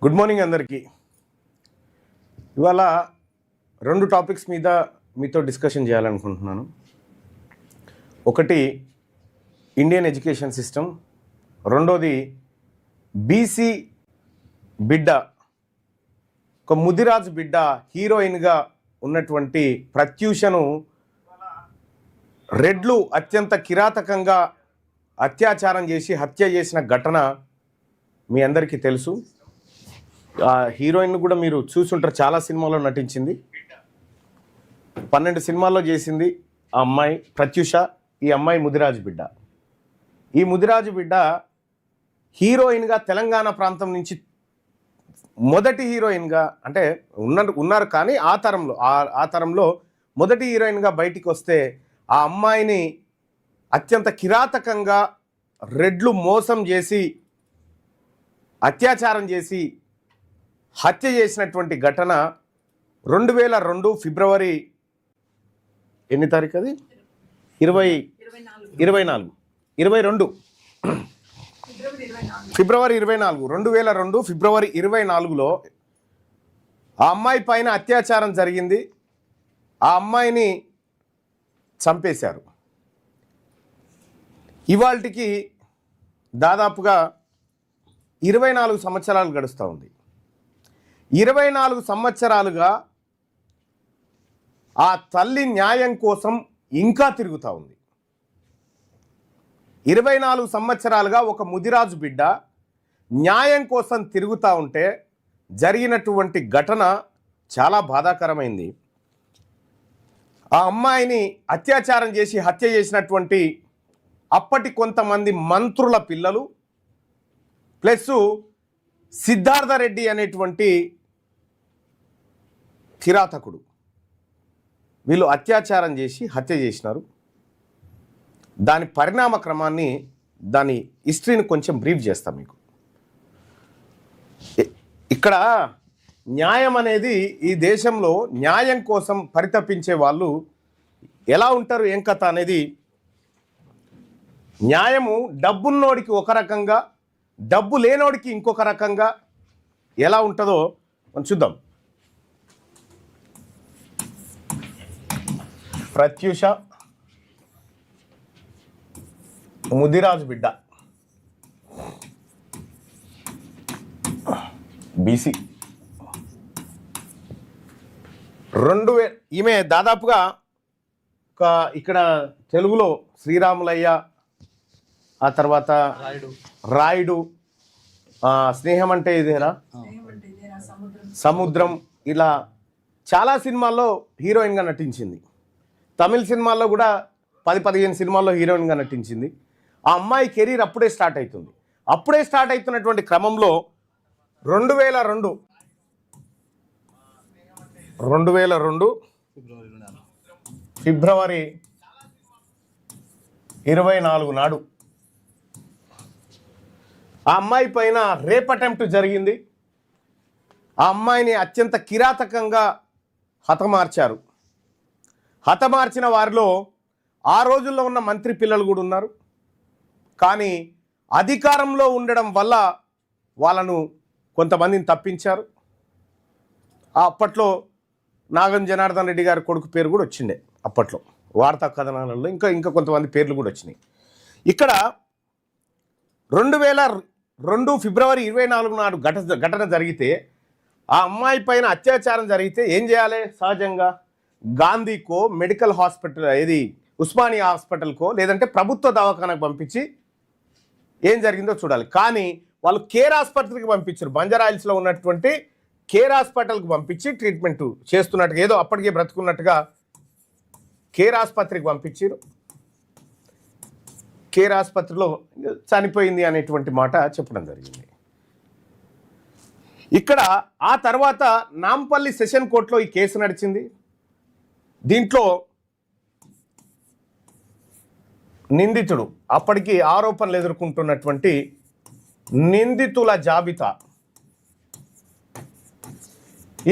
Good morning అందరికీ. ఇవాళ రెండు టాపిక్స్ మీద మీతో డిస్కషన్ చేయాలనుకుంటున్నాను. ఒకటి ఇండియన్ ఎడ్యుకేషన్ సిస్టమ్, రెండోది బీసీ బిడ్డ, ఒక ముదిరాజు బిడ్డ హీరోయిన్గా ఉన్నటువంటి ప్రత్యూషను రెడ్లు అత్యంత కిరాతకంగా అత్యాచారం చేసి హత్య చేసిన ఘటన మీ అందరికీ తెలుసు. ఆ హీరోయిన్ కూడా మీరు చూసుంటారు, చాలా సినిమాల్లో నటించింది, 12 సినిమాల్లో చేసింది ఆ అమ్మాయి ప్రత్యూష. ఈ అమ్మాయి ముదిరాజు బిడ్డ. ఈ ముదిరాజు బిడ్డ హీరోయిన్గా తెలంగాణ ప్రాంతం నుంచి మొదటి హీరోయిన్గా, అంటే ఉన్నారు కానీ ఆ తరంలో మొదటి హీరోయిన్గా బయటికి వస్తే ఆ అమ్మాయిని అత్యంత కిరాతకంగా రెడ్లు మోసం చేసి అత్యాచారం చేసి హత్య చేసినటువంటి ఘటన 2002 ఫిబ్రవరి ఎన్ని తారీఖు? అది 22 ఫిబ్రవరి 24, 2002 ఫిబ్రవరి 24లో ఆ అమ్మాయి పైన అత్యాచారం జరిగింది. ఆ అమ్మాయిని చంపేశారు. ఇవాళకి దాదాపుగా 24 సంవత్సరాలు గడుస్తూ ఉంది. 24 సంవత్సరాలుగా ఆ తల్లి న్యాయం కోసం ఇంకా తిరుగుతూ ఉంది. 24 సంవత్సరాలుగా ఒక ముదిరాజు బిడ్డ న్యాయం కోసం తిరుగుతూ ఉంటే జరిగినటువంటి ఘటన చాలా బాధాకరమైంది. ఆ అమ్మాయిని అత్యాచారం చేసి హత్య చేసినటువంటి అప్పటి కొంతమంది మంత్రుల పిల్లలు ప్లస్ సిద్ధార్థ రెడ్డి అనేటువంటి కిరాతకుడు, వీళ్ళు అత్యాచారం చేసి హత్య చేసినారు. దాని పరిణామ క్రమాన్ని, దాని హిస్టరీని కొంచెం బ్రీఫ్ చేస్తాం మీకు. ఇక్కడ న్యాయం అనేది, ఈ దేశంలో న్యాయం కోసం పరితపించే వాళ్ళు ఎలా ఉంటారు, ఏం కథ అనేది, న్యాయము డబ్బున్నోడికి ఒక రకంగా, డబ్బు లేనోడికి ఇంకొక రకంగా ఎలా ఉంటుందో మనం చూద్దాం. ప్రత్యూష ముదిరాజు బిడ్డ, బీసీ, 2000. ఈమె దాదాపుగా ఇక్కడ తెలుగులో శ్రీరాములయ్య, ఆ తర్వాత రాయుడు, స్నేహం అంటే ఇదేనా, సముద్రం, ఇలా చాలా సినిమాల్లో హీరోయిన్గా నటించింది. తమిళ సినిమాల్లో కూడా 10-15 సినిమాల్లో హీరోయిన్గా నటించింది. ఆ అమ్మాయి కెరీర్ అప్పుడే స్టార్ట్ అవుతుంది. అప్పుడే స్టార్ట్ అవుతున్నటువంటి క్రమంలో 2002 ఫిబ్రవరి 24 నాడు ఆ అమ్మాయి పైన రేప్ అటెంప్ట్ జరిగింది. ఆ అమ్మాయిని అత్యంత కిరాతకంగా హతమార్చారు. హతమార్చిన వారిలో ఆ రోజుల్లో ఉన్న మంత్రి పిల్లలు కూడా ఉన్నారు. కానీ అధికారంలో ఉండడం వల్ల వాళ్ళను కొంతమందిని తప్పించారు. అప్పట్లో నాగం జనార్దన్ రెడ్డి గారి కొడుకు పేరు కూడా వచ్చిండే, అప్పట్లో వార్తా కథనాలలో ఇంకా కొంతమంది పేర్లు కూడా వచ్చినాయి. ఇక్కడ 2002 ఫిబ్రవరి 24 నాడు ఘటన జరిగితే, ఆ అమ్మాయి పైన అత్యాచారం జరిగితే ఏం చేయాలి? సహజంగా గాంధీకో, మెడికల్ హాస్పిటల్, ఏది ఉస్మానియా హాస్పిటల్కో, లేదంటే ప్రభుత్వ దవాఖానకు పంపించి ఏం జరిగిందో చూడాలి. కానీ వాళ్ళు కేర్ ఆసుపత్రికి పంపించారు. బంజారాయిల్స్లో ఉన్నటువంటి కేర్ హాస్పిటల్కి పంపించి ట్రీట్మెంట్ చేస్తున్నట్టుగా, ఏదో అప్పటికే బ్రతుకున్నట్టుగా కేర్ ఆసుపత్రికి పంపించారు. కేర్ ఆసుపత్రిలో చనిపోయింది అనేటువంటి మాట చెప్పడం జరిగింది. ఇక్కడ ఆ తర్వాత నాంపల్లి సెషన్ కోర్టులో ఈ కేసు నడిచింది. దీంట్లో నిందితుడు, అప్పటికి ఆరోపణలు ఎదుర్కొంటున్నటువంటి నిందితుల జాబితా,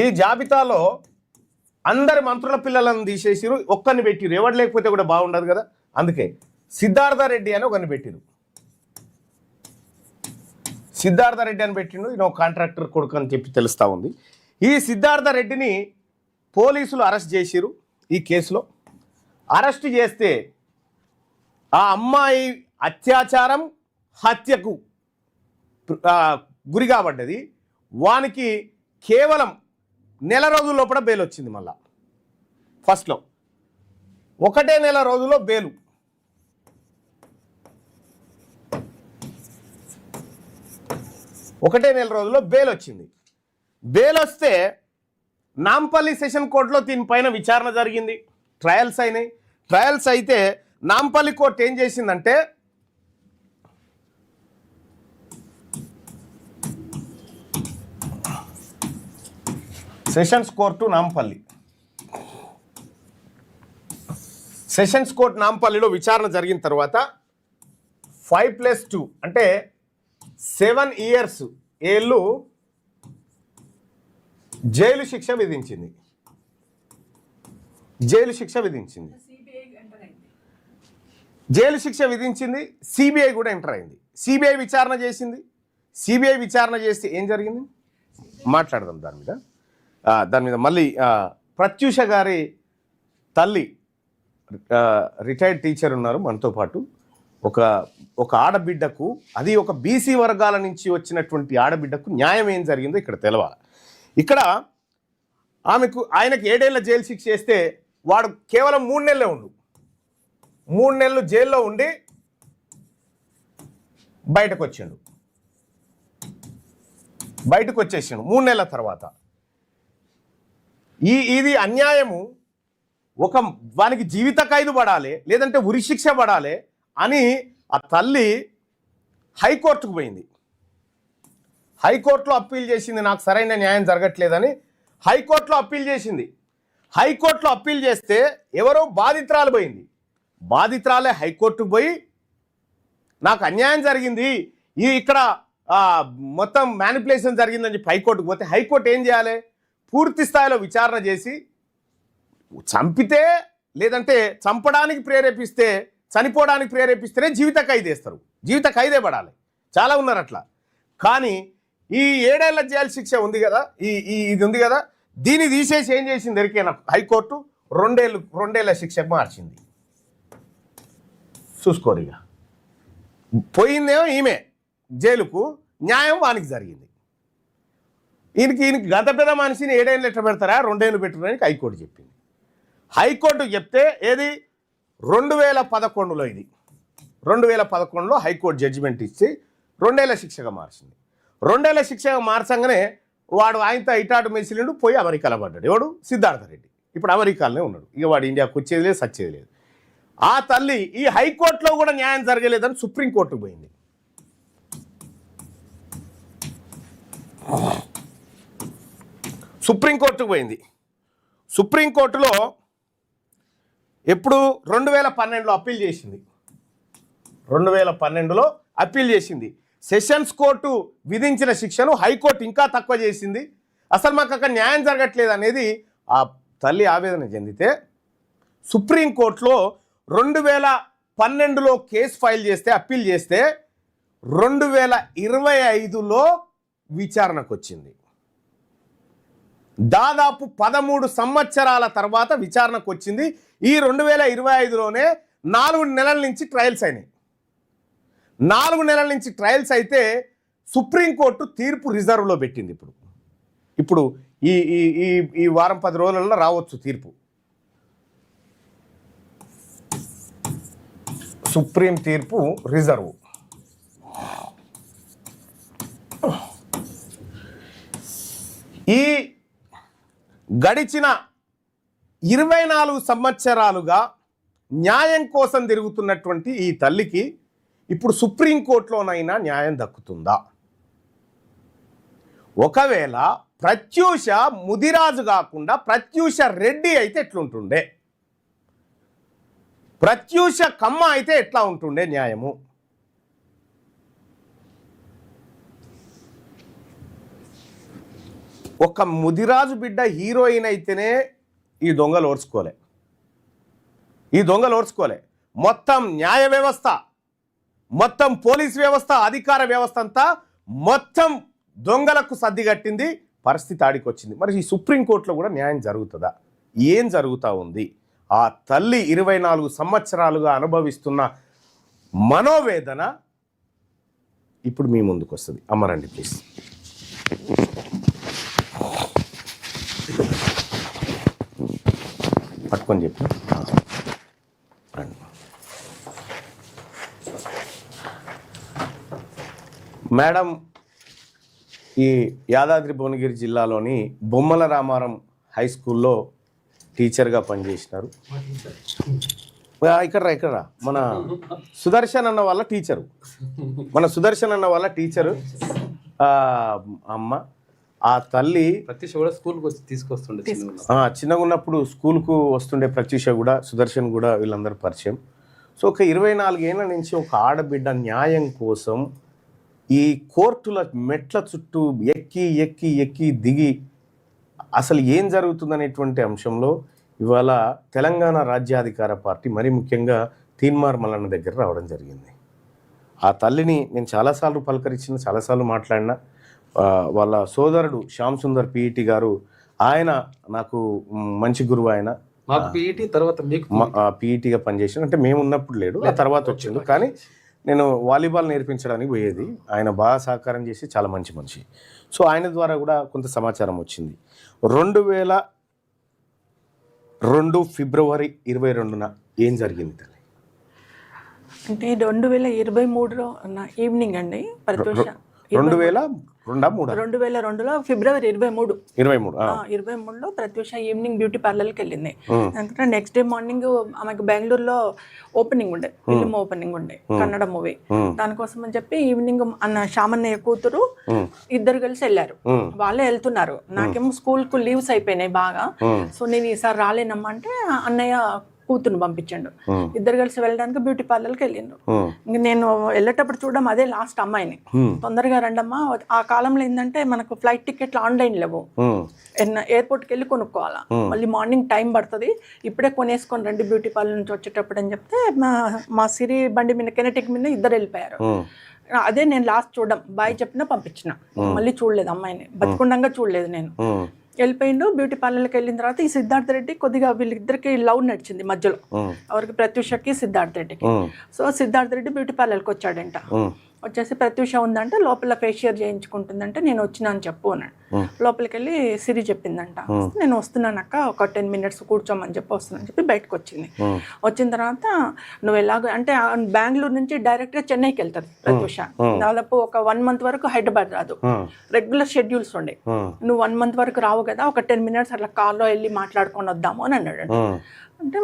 ఈ జాబితాలో అందరి మంత్రుల పిల్లలను తీసేసిరు, ఒక్కరిని పెట్టిరు. ఎవరు లేకపోతే కూడా బాగుండదు కదా, అందుకే సిద్ధార్థ రెడ్డి అని ఒకరిని పెట్టిరు. సిద్ధార్థ రెడ్డి అని పెట్టిండు, ఈయన కాంట్రాక్టర్ కొడుకు అని చెప్పి తెలుస్తూ ఉంది. ఈ సిద్ధార్థ రెడ్డిని పోలీసులు అరెస్ట్ చేసిరు. ఈ కేసులో అరెస్ట్ చేస్తే ఆ అమ్మాయి అత్యాచారం హత్యకు గురి కాబడ్డది. వానికి కేవలం నెల రోజుల లోపల బెయిల్ వచ్చింది. మళ్ళా ఫస్ట్లో 1 నెల రోజుల్లో బెయిలు. ఒకటే నెల రోజుల్లో బెయిల్ వచ్చింది. బెయిల్ వస్తే నాంపల్లి సెషన్ కోర్టులో దీనిపైన విచారణ జరిగింది, ట్రయల్స్ అయినాయి. ట్రయల్స్ అయితే నాంపల్లి కోర్టు ఏం చేసిందంటే sessions court Nampally, sessions court నాంపల్లిలో విచారణ జరిగిన తర్వాత 5+2 అంటే 7 years ఏళ్ళు జైలు శిక్ష విధించింది. జైలు శిక్ష విధించింది. జైలు శిక్ష విధించింది. సిబిఐ కూడా ఎంటర్ అయింది. సిబిఐ విచారణ చేసింది. సిబిఐ విచారణ చేస్తే ఏం జరిగింది మాట్లాడదాం దాని మీద మళ్ళీ. ప్రత్యూష గారి తల్లి రిటైర్డ్ టీచర్ ఉన్నారు మనతో పాటు. ఒక ఆడబిడ్డకు, అది ఒక బీసీ వర్గాల నుంచి వచ్చినటువంటి ఆడబిడ్డకు న్యాయం ఏం జరిగిందో ఇక్కడ తెలవాలి. ఇక్కడ ఆయనకు 7 ఏళ్ల జైలు శిక్ష చేస్తే వాడు కేవలం 3 నెలలే ఉండు. 3 నెలలు జైల్లో ఉండి బయటకు వచ్చేసిండు 3 నెలల తర్వాత. ఇది అన్యాయము. వానికి జీవిత ఖైదు పడాలి, లేదంటే ఉరిశిక్ష పడాలి అని ఆ తల్లి హైకోర్టుకు పోయింది. హైకోర్టులో అప్పీల్ చేసింది, నాకు సరైన న్యాయం జరగట్లేదని హైకోర్టులో అప్పీల్ చేసింది. హైకోర్టులో అప్పీల్ చేస్తే ఎవరో బాధితురాలు పోయింది. బాధితురాలే హైకోర్టుకు పోయి నాకు అన్యాయం జరిగింది, ఇక్కడ మొత్తం మ్యానిపులేషన్ జరిగిందని చెప్పి హైకోర్టుకు పోతే హైకోర్టు ఏం చేయాలి? పూర్తి స్థాయిలో విచారణ చేసి చంపితే, లేదంటే చంపడానికి ప్రేరేపిస్తే, చనిపోవడానికి ప్రేరేపిస్తేనే జీవిత ఖైదు వేస్తారు. జీవిత ఖైదే పడాలి. చాలా ఉన్నారు అట్లా. కానీ ఈ 7 ఏళ్ల జైలు శిక్ష ఉంది కదా, ఇది ఉంది కదా, దీన్ని తీసేసి ఏం చేసింది ఎరికైనా హైకోర్టు 2 ఏళ్ల శిక్షకు మార్చింది. చూసుకోరిగా పోయిందేమో ఈమె జైలుకు, న్యాయం వానికి జరిగింది. ఈయనకి గత పెద్ద మనిషిని 7 ఏళ్ళు ఎట్లా పెడతారా, 2 ఏళ్ళు పెట్టారని హైకోర్టు చెప్పింది. హైకోర్టు చెప్తే ఏది 2011లో, ఇది 2011లో హైకోర్టు జడ్జిమెంట్ ఇచ్చి 2 ఏళ్ల శిక్షగా మార్చింది. 2 ఏళ్ల శిక్షగా మార్చంగానే వాడు ఆయనతో ఇటాటు మెసిలిండు, పోయి అమెరికాలో పడ్డాడు. ఎవడు? సిద్ధార్థ రెడ్డి. ఇప్పుడు అమెరికాలోనే ఉన్నాడు. ఇక వాడు ఇండియాకు వచ్చేది లేదు, సచ్చేది లేదు. ఆ తల్లి ఈ హైకోర్టులో కూడా న్యాయం జరగలేదని సుప్రీంకోర్టుకు పోయింది. సుప్రీంకోర్టుకు పోయింది. సుప్రీంకోర్టులో ఎప్పుడు 2012లో అప్పీల్ చేసింది. 2012లో అప్పీల్ చేసింది. సెషన్స్ కోర్టు విధించిన శిక్షను హైకోర్టు ఇంకా తక్కువ చేసింది. అసలు మాకు అక్కడ న్యాయం జరగట్లేదు అనేది ఆ తల్లి ఆవేదన చెందితే సుప్రీంకోర్టులో 2012లో కేసు ఫైల్ చేస్తే, అప్పీల్ చేస్తే 2025లో విచారణకు వచ్చింది. దాదాపు 13 సంవత్సరాల తర్వాత విచారణకు వచ్చింది. ఈ 2025లోనే 4 నెలల నుంచి ట్రయల్స్ అయినాయి. 4 నెలల నుంచి ట్రయల్స్ అయితే సుప్రీంకోర్టు తీర్పు రిజర్వ్లో పెట్టింది. ఇప్పుడు ఈ వారం 10 రోజులలో రావచ్చు తీర్పు. సుప్రీం తీర్పు రిజర్వ్. ఈ గడిచిన 24 సంవత్సరాలుగా న్యాయం కోసం తిరుగుతున్నటువంటి ఈ తల్లికి ఇప్పుడు సుప్రీంకోర్టులోనైనా న్యాయం దక్కుతుందా? ఒకవేళ ప్రత్యూష ముదిరాజు కాకుండా ప్రత్యూష రెడ్డి అయితే ఎట్లుంటుండే, ప్రత్యూష కమ్మ అయితే ఎట్లా ఉంటుండే న్యాయము? ఒక ముదిరాజు బిడ్డ హీరోయిన్ అయితేనే ఈ దొంగలు ఓర్చుకోలే. మొత్తం న్యాయ వ్యవస్థ, మొత్తం పోలీస్ వ్యవస్థ, అధికార వ్యవస్థ అంతా మొత్తం దొంగలకు సర్ది కట్టింది, పరిస్థితి ఆడికొచ్చింది. మరి ఈ సుప్రీంకోర్టులో కూడా న్యాయం జరుగుతుందా? ఏం జరుగుతూ ఉంది? ఆ తల్లి 24 సంవత్సరాలుగా అనుభవిస్తున్న మనోవేదన ఇప్పుడు మీ ముందుకు వస్తుంది. అమ్మరండి ప్లీజ్. పట్టుకొని చెప్పు మేడం. ఈ యాదాద్రి భువనగిరి జిల్లాలోని బొమ్మల రామారం హై స్కూల్లో టీచర్గా పనిచేసినారు. ఇక్కడ మన సుదర్శన్ అన్న వాళ్ళ టీచరు, అమ్మ. ఆ తల్లి ప్రత్యూష కూడా స్కూల్కి వచ్చి తీసుకొస్తుండే, చిన్నగా ఉన్నప్పుడు స్కూల్కు వస్తుండే ప్రత్యూష కూడా, సుదర్శన్ కూడా వీళ్ళందరూ పరిచయం. సో ఒక 24 ఏళ్ళ నుంచి ఒక ఆడబిడ్డ న్యాయం కోసం ఈ కోర్టుల మెట్ల చుట్టూ ఎక్కి ఎక్కి ఎక్కి దిగి అసలు ఏం జరుగుతుందనేటువంటి అంశంలో ఇవాళ తెలంగాణ రాజ్యాధికార పార్టీ, మరి ముఖ్యంగా తీన్మార్ మల్లన్న దగ్గర రావడం జరిగింది. ఆ తల్లిని నేను చాలాసార్లు పలకరించిన, చాలాసార్లు మాట్లాడినా. వాళ్ళ సోదరుడు శ్యామ్ సుందర్ పీఈటీ గారు, ఆయన నాకు మంచి గురువు. ఆయన పీఈటీగా పనిచేసిన, అంటే మేము ఉన్నప్పుడు లేడు, ఆ తర్వాత వచ్చిండు. కానీ నేను వాలీబాల్ నేర్పించడానికి పోయేది. ఆయన బాగా సహకారం చేసి చాలా మంచి మనిషి. సో ఆయన ద్వారా కూడా కొంత సమాచారం వచ్చింది. 2002 ఫిబ్రవరి 22న ఏం జరిగింది తల్లి? అంటే 2023లో ఈవినింగ్ అండి. 2002లో ఫిబ్రవరి 23లో ప్రత్యూష ఈవినింగ్ బ్యూటీ పార్లర్కి వెళ్ళింది. ఎందుకంటే నెక్స్ట్ డే మార్నింగ్ ఆమెకు బెంగళూరులో ఓపెనింగ్ ఉండే, ఫిలిం ఓపెనింగ్ ఉండే, కన్నడ మూవీ. దానికోసం అని చెప్పి ఈవినింగ్ అన్న శ్యామన్నయ్య కూతురు ఇద్దరు కలిసి వెళ్ళారు. వాళ్ళే వెళ్తున్నారు. నాకేమో స్కూల్ కు లీవ్స్ అయిపోయినాయి బాగా. సో నేను ఈసారి రాలేనమ్మా అంటే అన్నయ్య కూతురుని పంపించండు. ఇద్దరు కలిసి వెళ్ళడానికి బ్యూటీ పార్లర్కి వెళ్ళిండ్రు. ఇంక నేను వెళ్ళేటప్పుడు చూడడం అదే లాస్ట్ అమ్మాయిని. తొందరగా రండమ్మా. ఆ కాలంలో ఏంటంటే మనకు ఫ్లైట్ టికెట్లు ఆన్లైన్ లేవు, ఎయిర్పోర్ట్కి వెళ్ళి కొనుక్కోవాలా, మళ్ళీ మార్నింగ్ టైం పడుతుంది, ఇప్పుడే కొనేసుకొని రండి బ్యూటీ పార్లర్ నుంచి వచ్చేటప్పుడు అని చెప్తే మా సిరి బండి మీద కెనెటిక్ మీద ఇద్దరు వెళ్ళిపోయారు. అదే నేను లాస్ట్ చూడడం, బాయ్ చెప్పినా పంపించిన. మళ్ళీ చూడలేదు అమ్మాయిని, బతికుండంగా చూడలేదు నేను. వెళ్ళిపోయిండు. బ్యూటీ పార్లర్కి వెళ్ళిన తర్వాత ఈ సిద్ధార్థ రెడ్డి కొద్దిగా వీళ్ళిద్దరికి లవ్ నడిచింది మధ్యలో, ఎవరికి ప్రత్యూషకి సిద్ధార్థ రెడ్డికి. సో సిద్ధార్థ రెడ్డి బ్యూటీ పార్లర్కి వచ్చాడంట. వచ్చేసి ప్రత్యూష ఉందంటే లోపల ఫేషియర్ చేయించుకుంటుందంటే నేను వచ్చినా అని చెప్పు అన్నాడు. లోపలికి వెళ్ళి సిరి చెప్పిందంట, నేను వస్తున్నాను అక్క, ఒక 10 minutes కూర్చోమని చెప్పి వస్తున్నాను చెప్పి బయటకు వచ్చింది. వచ్చిన తర్వాత నువ్వు ఎలాగో అంటే బెంగళూరు నుంచి డైరెక్ట్గా చెన్నైకి వెళ్తుంది ప్రత్యూష. దాదాపు ఒక 1 month వరకు హైదరాబాద్ రాదు, రెగ్యులర్ షెడ్యూల్స్ ఉండే. నువ్వు 1 month వరకు రావు కదా, ఒక 10 minutes అట్లా కార్లో వెళ్ళి మాట్లాడుకొని వద్దాము అని అన్నాడు. అంటే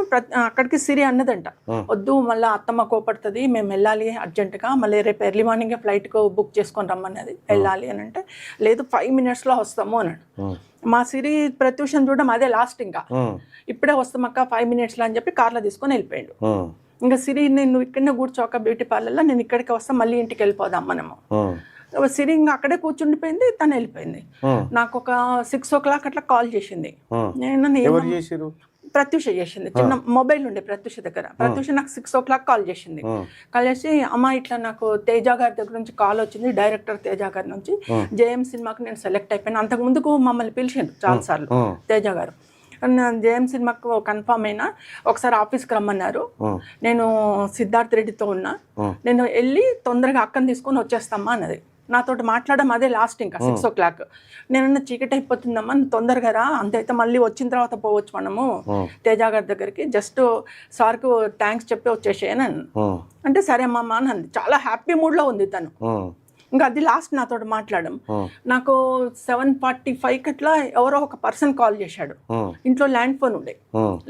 అక్కడికి సిరి అన్నదంట, వద్దు మళ్ళీ అత్తమ్మ కోపడుతుంది, మేము వెళ్ళాలి అర్జెంటుగా, మళ్ళీ రేపు ఎర్లీ మార్నింగ్ ఫ్లైట్కు బుక్ చేసుకొని రమ్మన్నది, వెళ్ళాలి అని అంటే లేదు 5 minutesలో వస్తాము అన్నాడు. మా సిరి ప్రత్యూషం చూడడం అదే లాస్ట్, ఇంకా ఇప్పుడే వస్తామక్క 5 minutesలో అని చెప్పి కార్లో తీసుకొని వెళ్ళిపోయాడు. ఇంకా సిరి నేను ఇక్కడనే కూర్చోక బ్యూటీ పార్లర్లో, నేను ఇక్కడికి వస్తా మళ్ళీ ఇంటికి వెళ్ళిపోదాం మనము. సిరి ఇంకా అక్కడే కూర్చుండిపోయింది, తను వెళ్ళిపోయింది. నాకు ఒక 6 o'clock అట్లా కాల్ చేసింది. నేను ప్రత్యూష చేసింది, చిన్న మొబైల్ ఉండే ప్రత్యూష దగ్గర. ప్రత్యూష నాకు 6 o'clock కాల్ చేసింది. కాల్ చేసి అమ్మ ఇట్లా నాకు తేజ గారి దగ్గర నుంచి కాల్ వచ్చింది, డైరెక్టర్ తేజ గారి నుంచి, జేఎం సినిమాకి నేను సెలెక్ట్ అయిపోయాను. అంతకు ముందుకు మమ్మల్ని పిలిచిండు చాలాసార్లు తేజ గారు. జేఎం సినిమాకు కన్ఫామ్ అయినా, ఒకసారి ఆఫీస్కి రమ్మన్నారు. నేను సిద్ధార్థ రెడ్డితో ఉన్నా, నేను వెళ్ళి తొందరగా అక్కని తీసుకొని వచ్చేస్తామా అన్నది. నాతోటి మాట్లాడడం అదే లాస్ట్, ఇంకా 6 o'clock. నేనన్నా చీకటి అయిపోతుందమ్మా, తొందరగా రా, అంతైతే మళ్ళీ వచ్చిన తర్వాత పోవచ్చు మనము తేజ గారి దగ్గరికి, జస్ట్ సార్కు థ్యాంక్స్ చెప్పి వచ్చేసేయని అంటే సరే అమ్మా అని అంది. చాలా హ్యాపీ మూడ్లో ఉంది తను. ఇంకా అది లాస్ట్ నాతో మాట్లాడడం. నాకు 7:45 అట్లా ఎవరో ఒక పర్సన్ కాల్ చేశాడు. ఇంట్లో ల్యాండ్ ఫోన్ ఉండే,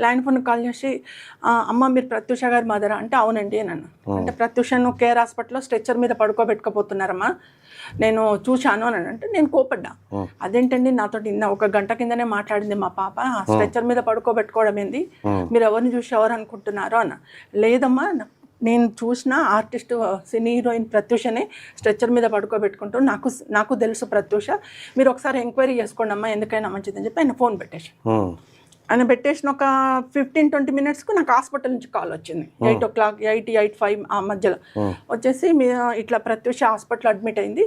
ల్యాండ్ ఫోన్ కాల్ చేసి అమ్మ మీరు ప్రత్యూష గారి మదరా అంటే అవునండి అని అన్న. అంటే ప్రత్యూషను కేర్ హాస్పిటల్లో స్ట్రెచ్చర్ మీద పడుకోబెట్టుకోపోతున్నారమ్మా, నేను చూశాను అని అంటే నేను కోపడ్డా. అదేంటండి నాతో ఒక గంట కిందనే మాట్లాడింది మా పాప, స్ట్రెచ్చర్ మీద పడుకోబెట్టుకోవడం ఏంది, మీరు ఎవరిని చూసి ఎవరు అనుకుంటున్నారో అన్న. లేదమ్మా నేను చూసిన ఆర్టిస్ట్ సినీ హీరోయిన్ ప్రత్యూషనే స్ట్రెచ్చర్ మీద పడుకోబెట్టుకుంటూ నాకు తెలుసు ప్రత్యూష, మీరు ఒకసారి ఎంక్వైరీ చేసుకోండి అమ్మా, ఎందుకైనా మంచిదని చెప్పి ఆయన ఫోన్ పెట్టేసి ఆయన పెట్టేసిన ఒక 15-20 minutesకు నాకు హాస్పిటల్ నుంచి కాల్ వచ్చింది. 8 o'clock 8-8:05 ఆ మధ్యలో వచ్చేసి ఇట్లా ప్రత్యూష హాస్పిటల్ అడ్మిట్ అయింది,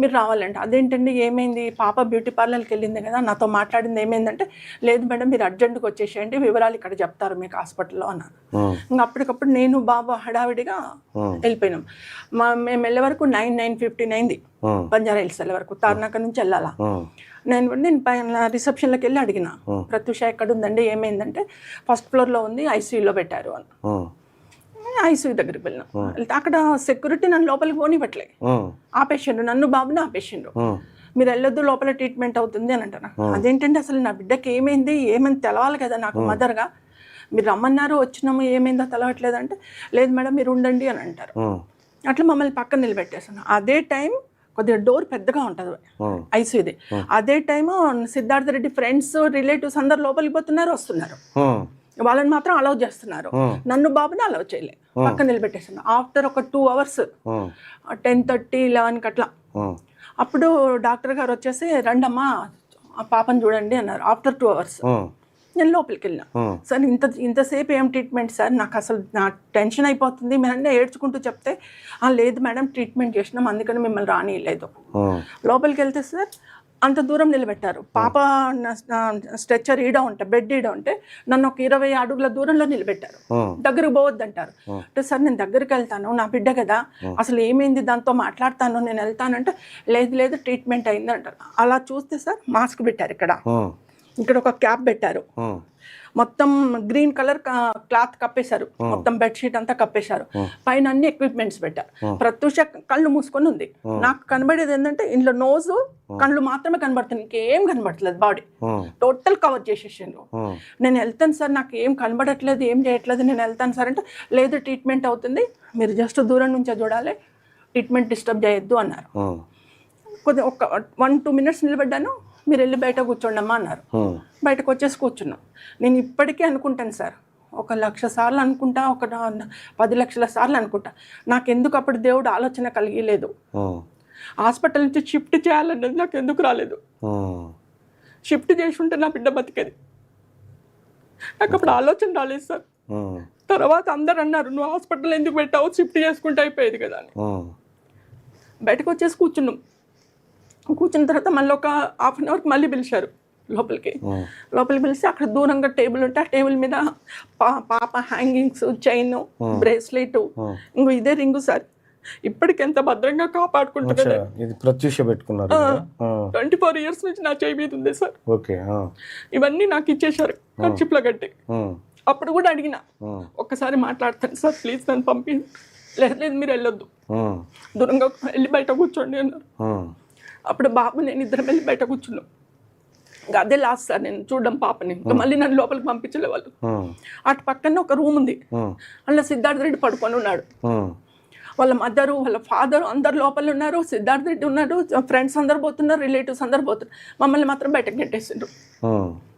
మీరు రావాలంట. అదేంటండి ఏమైంది, పాప బ్యూటీ పార్లర్కి వెళ్ళింది కదా, నాతో మాట్లాడింది ఏమైందంటే, లేదు మేడం మీరు అర్జెంటుగా వచ్చేసేయండి, వివరాలు ఇక్కడ చెప్తారు మీకు హాస్పిటల్లో అన్నారు. ఇంకా అప్పటికప్పుడు నేను బాబు హడావిడిగా వెళ్ళిపోయినాం. మేము వెళ్ళే వరకు 9:59 అయింది. బంజారా హిల్స్ వెళ్ళే వరకు తార్నాక నుంచి వెళ్ళాలా. నేను పైన రిసెప్షన్లోకి వెళ్ళి అడిగిన, ప్రత్యూష ఎక్కడ ఉందండి, ఏమైందంటే ఫస్ట్ ఫ్లోర్లో ఉంది, ఐసీయూలో పెట్టారు అని. ఐసీయూ దగ్గరికి వెళ్ళినాం. వెళ్తే అక్కడ సెక్యూరిటీ నన్ను లోపలికి పోనివ్వట్లే, ఆపేసిండు, నన్ను బాబుని ఆపేసిండు. మీరు వెళ్ళొద్దు, లోపల ట్రీట్మెంట్ అవుతుంది అని అంటారు. అదేంటంటే అసలు నా బిడ్డకి ఏమైంది తెలవాలి కదా నాకు మదర్గా, మీరు రమ్మన్నారు వచ్చినాము, ఏమైందో తెలవట్లేదంటే, లేదు మేడం మీరు ఉండండి అని అంటారు. అట్లా మమ్మల్ని పక్కన నిలబెట్టేసాను. అదే టైం కొద్దిగా డోర్ పెద్దగా ఉంటుంది ఐసీయూది. అదే time Siddhartha Reddy friends relatives అందరు లోపలికి పోతున్నారు, వస్తున్నారు. వాళ్ళని మాత్రం అలౌ చేస్తున్నారు, నన్ను బాబుని అలౌ చేయలే, పక్కన నిలబెట్టేసాను. ఆఫ్టర్ ఒక 2 hours 10:30, 11 అట్లా అప్పుడు డాక్టర్ గారు వచ్చేసి రండమ్మా ఆ పాపను చూడండి అన్నారు. ఆఫ్టర్ 2 hours నేను లోపలికి వెళ్ళినా. సార్ ఇంతసేపు ఏం ట్రీట్మెంట్ సార్, నాకు అసలు నా టెన్షన్ అయిపోతుంది, మీరన్నీ ఏడ్చుకుంటూ చెప్తే, లేదు మేడం ట్రీట్మెంట్ చేసినాం అందుకని మిమ్మల్ని రానియలేదు. లోపలికి వెళ్తే సార్ అంత దూరం నిలబెట్టారు. పాప స్ట్రెచ్చర్ బెడ్ ఈడ ఉంటే నన్ను ఒక 20 అడుగుల దూరంలో నిలబెట్టారు. దగ్గరకు పోవద్దంటారు. అంటే సార్ నేను దగ్గరికి వెళ్తాను, నా బిడ్డ కదా, అసలు ఏమైంది దాంతో మాట్లాడతాను, నేను వెళ్తానంటే, లేదు ట్రీట్మెంట్ అయింది అంటారు. అలా చూస్తే సార్ మాస్క్ పెట్టారు, ఇక్కడ ఒక క్యాప్ పెట్టారు, మొత్తం గ్రీన్ కలర్ క్లాత్ కప్పేశారు, మొత్తం బెడ్షీట్ అంతా కప్పేశారు, పైన అన్ని ఎక్విప్మెంట్స్ పెట్టారు. ప్రత్యూష కళ్ళు మూసుకొని ఉంది. నాకు కనబడేది ఏంటంటే ఇంట్లో నోజు కళ్ళు మాత్రమే కనబడుతుంది, ఇంకేం కనబడట్లేదు, బాడీ టోటల్ కవర్ చేసేసాను. నేను వెళ్తాను సార్, నాకు ఏం కనబడట్లేదు, ఏం చేయట్లేదు, నేను వెళ్తాను సార్ అంటే, లేదు ట్రీట్మెంట్ అవుతుంది, మీరు జస్ట్ దూరం నుంచే చూడాలి, ట్రీట్మెంట్ డిస్టర్బ్ చేయొద్దు అన్నారు. కొద్దిగా ఒక 1-2 minutes నిలబడ్డాను. మీరు వెళ్ళి బయట కూర్చోండమ్మా అన్నారు. బయటకు వచ్చేసి కూర్చున్నాం. నేను ఇప్పటికీ అనుకుంటాను సార్, 1,00,000 సార్లు అనుకుంటా, 10 లక్షల సార్లు అనుకుంటా, నాకెందుకు అప్పుడు దేవుడు ఆలోచన కలిగలేదు, హాస్పిటల్ నుంచి షిఫ్ట్ చేయాలన్నది నాకు ఎందుకు రాలేదు. షిఫ్ట్ చేసి ఉంటే నా బిడ్డ బతికేది. నాకు అప్పుడు ఆలోచన రాలేదు సార్. తర్వాత అందరు అన్నారు, నువ్వు హాస్పిటల్ ఎందుకు పెట్టావు, షిఫ్ట్ చేసుకుంటే అయిపోయేది కదా అని. బయటకు వచ్చేసి కూర్చున్న తర్వాత మళ్ళీ ఒక 1/2 hour మళ్ళీ పిలిచారు లోపలికి పిలిచి, అక్కడ దూరంగా టేబుల్ ఉంటే ఆ టేబుల్ మీద పాప హ్యాంగింగ్స్, చైన్, బ్రేస్లెట్, ఇంకో ఇదే రింగు సార్, ఇప్పటికి ఎంత భద్రంగా కాపాడుకుంటున్నారు. 24 years నుంచి నా చేయి మీద ఉంది సార్. ఇవన్నీ నాకు ఇచ్చేసారు ఖర్చులో కట్టి. అప్పుడు కూడా అడిగిన, ఒక్కసారి మాట్లాడతాను సార్ ప్లీజ్ నన్ను పంపి, లేదు మీరు వెళ్ళొద్దు, దూరంగా వెళ్ళి బయట కూర్చోండి అన్నారు. అప్పుడు బాబు నేను ఇద్దరం వెళ్ళి బయట కూర్చున్నాం. ఇంకా అదే లాస్ట్ సార్ నేను చూడడం పాపని. ఇంకా మళ్ళీ నన్ను లోపలికి పంపించలే వాళ్ళు. అటు పక్కన ఒక రూమ్ ఉంది, అందులో సిద్ధార్థ రెడ్డి పడుకొని ఉన్నాడు. వాళ్ళ మదరు, వాళ్ళ ఫాదరు అందరు లోపల ఉన్నారు, సిద్ధార్థ రెడ్డి ఉన్నాడు, ఫ్రెండ్స్ అందరు పోతున్నారు, రిలేటివ్స్ అందరు పోతున్నారు. మమ్మల్ని మాత్రం బయటకు నెట్టేసిండ్రు.